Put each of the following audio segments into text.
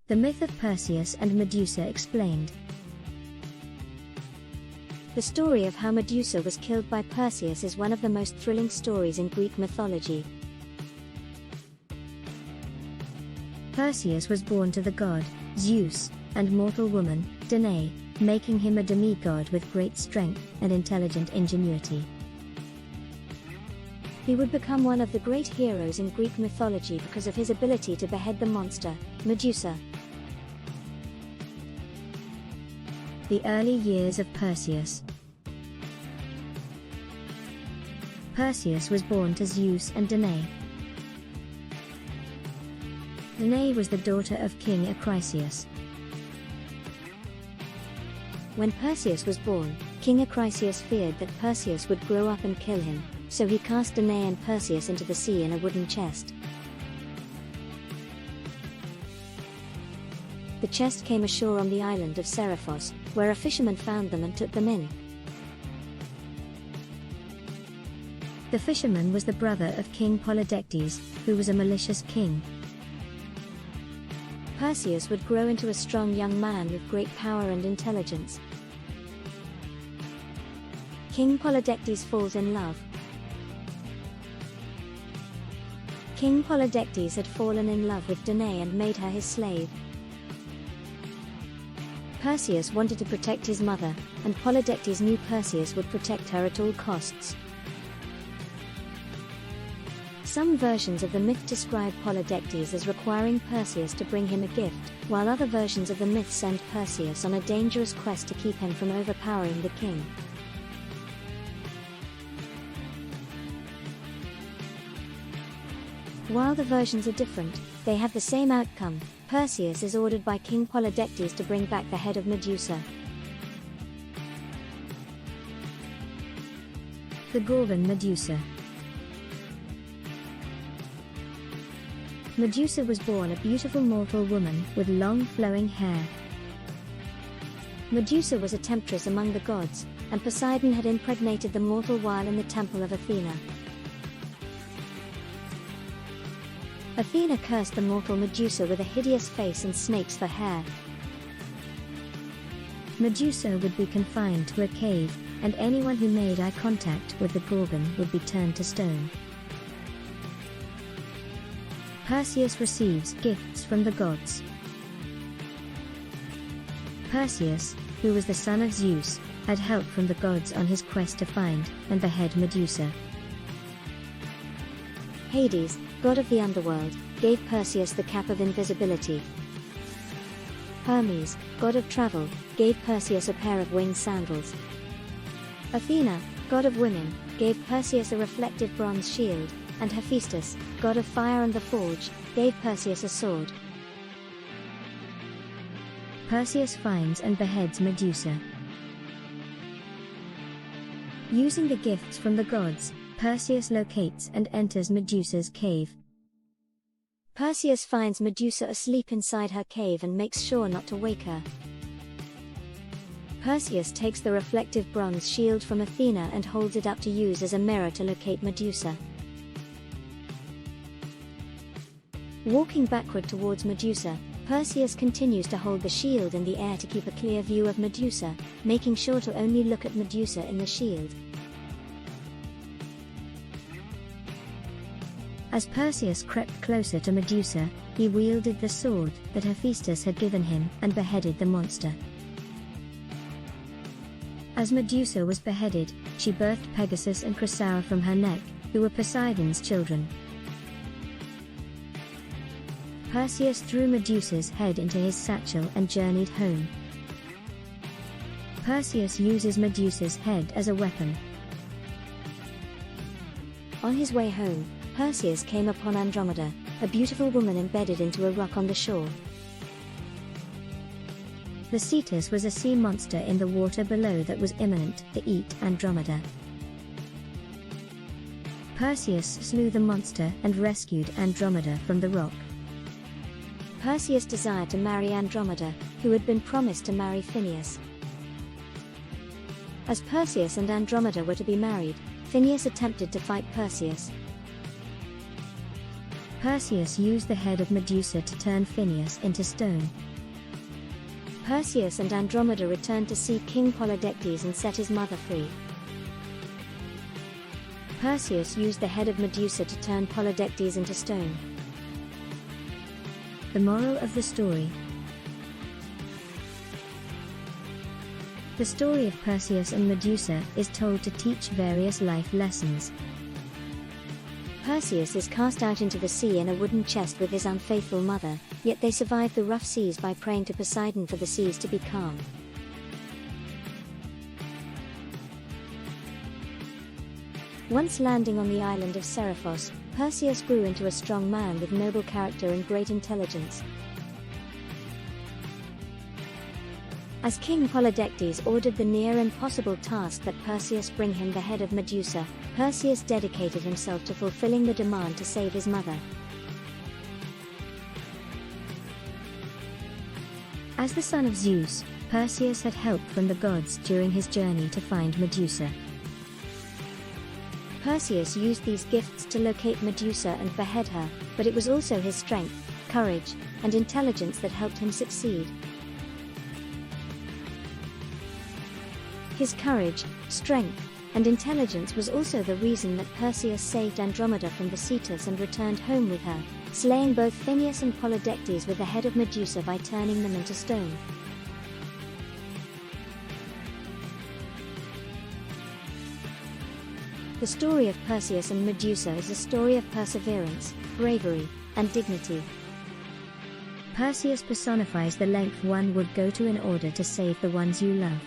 The myth of Perseus and Medusa explained. The story of how Medusa was killed by Perseus is one of the most thrilling stories in Greek mythology. Perseus was born to the god, Zeus, and mortal woman, Danae, making him a demi-god with great strength and intelligent ingenuity. He would become one of the great heroes in Greek mythology because of his ability to behead the monster, Medusa. The early years of Perseus. Perseus was born to Zeus and Danae. Danae was the daughter of King Acrisius. When Perseus was born, King Acrisius feared that Perseus would grow up and kill him, so he cast Danae and Perseus into the sea in a wooden chest. The chest came ashore on the island of Serifos, where a fisherman found them and took them in. The fisherman was the brother of King Polydectes, who was a malicious king. Perseus would grow into a strong young man with great power and intelligence. King Polydectes falls in love. King Polydectes had fallen in love with Danae and made her his slave. Perseus wanted to protect his mother, and Polydectes knew Perseus would protect her at all costs. Some versions of the myth describe Polydectes as requiring Perseus to bring him a gift, while other versions of the myth send Perseus on a dangerous quest to keep him from overpowering the king. While the versions are different, they have the same outcome. Perseus is ordered by King Polydectes to bring back the head of Medusa. The Gorgon Medusa. Medusa was born a beautiful mortal woman with long flowing hair. Medusa was a temptress among the gods, and Poseidon had impregnated the mortal while in the temple of Athena. Athena cursed the mortal Medusa with a hideous face and snakes for hair. Medusa would be confined to a cave, and anyone who made eye contact with the Gorgon would be turned to stone. Perseus receives gifts from the gods. Perseus, who was the son of Zeus, had help from the gods on his quest to find and behead Medusa. Hades, god of the underworld, gave Perseus the cap of invisibility. Hermes, god of travel, gave Perseus a pair of winged sandals. Athena, god of women, gave Perseus a reflective bronze shield, and Hephaestus, god of fire and the forge, gave Perseus a sword. Perseus finds and beheads Medusa. Using the gifts from the gods, Perseus locates and enters Medusa's cave. Perseus finds Medusa asleep inside her cave and makes sure not to wake her. Perseus takes the reflective bronze shield from Athena and holds it up to use as a mirror to locate Medusa. Walking backward towards Medusa, Perseus continues to hold the shield in the air to keep a clear view of Medusa, making sure to only look at Medusa in the shield. As Perseus crept closer to Medusa, he wielded the sword that Hephaestus had given him and beheaded the monster. As Medusa was beheaded, she birthed Pegasus and Chrysaor from her neck, who were Poseidon's children. Perseus threw Medusa's head into his satchel and journeyed home. Perseus uses Medusa's head as a weapon. On his way home, Perseus came upon Andromeda, a beautiful woman embedded into a rock on the shore. The Cetus was a sea monster in the water below that was imminent to eat Andromeda. Perseus slew the monster and rescued Andromeda from the rock. Perseus desired to marry Andromeda, who had been promised to marry Phineus. As Perseus and Andromeda were to be married, Phineus attempted to fight Perseus. Perseus used the head of Medusa to turn Phineus into stone. Perseus and Andromeda returned to see King Polydectes and set his mother free. Perseus used the head of Medusa to turn Polydectes into stone. The moral of the story. The story of Perseus and Medusa is told to teach various life lessons. Perseus is cast out into the sea in a wooden chest with his unfaithful mother, yet they survive the rough seas by praying to Poseidon for the seas to be calm. Once landing on the island of Serifos, Perseus grew into a strong man with noble character and great intelligence. As King Polydectes ordered the near impossible task that Perseus bring him the head of Medusa, Perseus dedicated himself to fulfilling the demand to save his mother. As the son of Zeus, Perseus had help from the gods during his journey to find Medusa. Perseus used these gifts to locate Medusa and behead her, but it was also his strength, courage, and intelligence that helped him succeed. His courage, strength, and intelligence was also the reason that Perseus saved Andromeda from the Cetus and returned home with her, slaying both Phineus and Polydectes with the head of Medusa by turning them into stone. The story of Perseus and Medusa is a story of perseverance, bravery, and dignity. Perseus personifies the length one would go to in order to save the ones you love.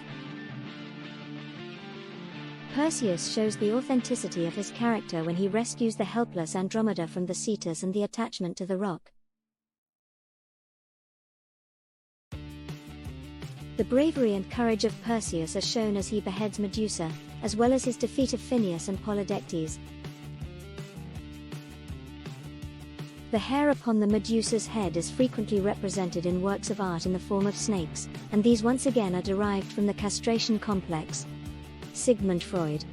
Perseus shows the authenticity of his character when he rescues the helpless Andromeda from the Cetus and the attachment to the rock. The bravery and courage of Perseus are shown as he beheads Medusa, as well as his defeat of Phineus and Polydectes. The hair upon the Medusa's head is frequently represented in works of art in the form of snakes, and these once again are derived from the castration complex. Sigmund Freud.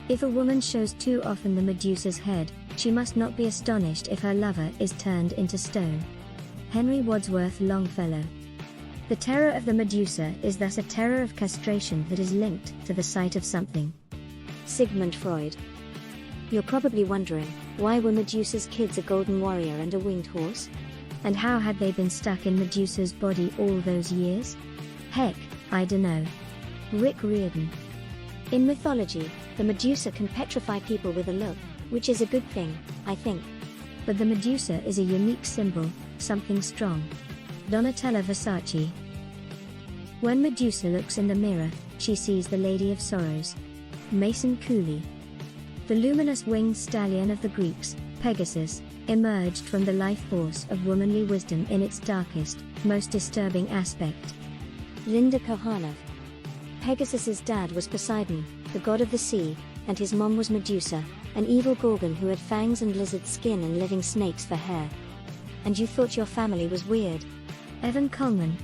If a woman shows too often the Medusa's head, she must not be astonished if her lover is turned into stone. Henry Wadsworth Longfellow. The terror of the Medusa is thus a terror of castration that is linked to the sight of something. Sigmund Freud. You're probably wondering, why were Medusa's kids a golden warrior and a winged horse? And how had they been stuck in Medusa's body all those years? Heck, I dunno. Rick Riordan. In mythology, the Medusa can petrify people with a look, which is a good thing, I think. But the Medusa is a unique symbol, something strong. Donatella Versace. When Medusa looks in the mirror, she sees the Lady of Sorrows. Mason Cooley. The luminous winged stallion of the Greeks, Pegasus, emerged from the life force of womanly wisdom in its darkest, most disturbing aspect. Linda Kohanov. Pegasus's dad was Poseidon, the god of the sea, and his mom was Medusa, an evil Gorgon who had fangs and lizard skin and living snakes for hair. And you thought your family was weird? Evan Coleman.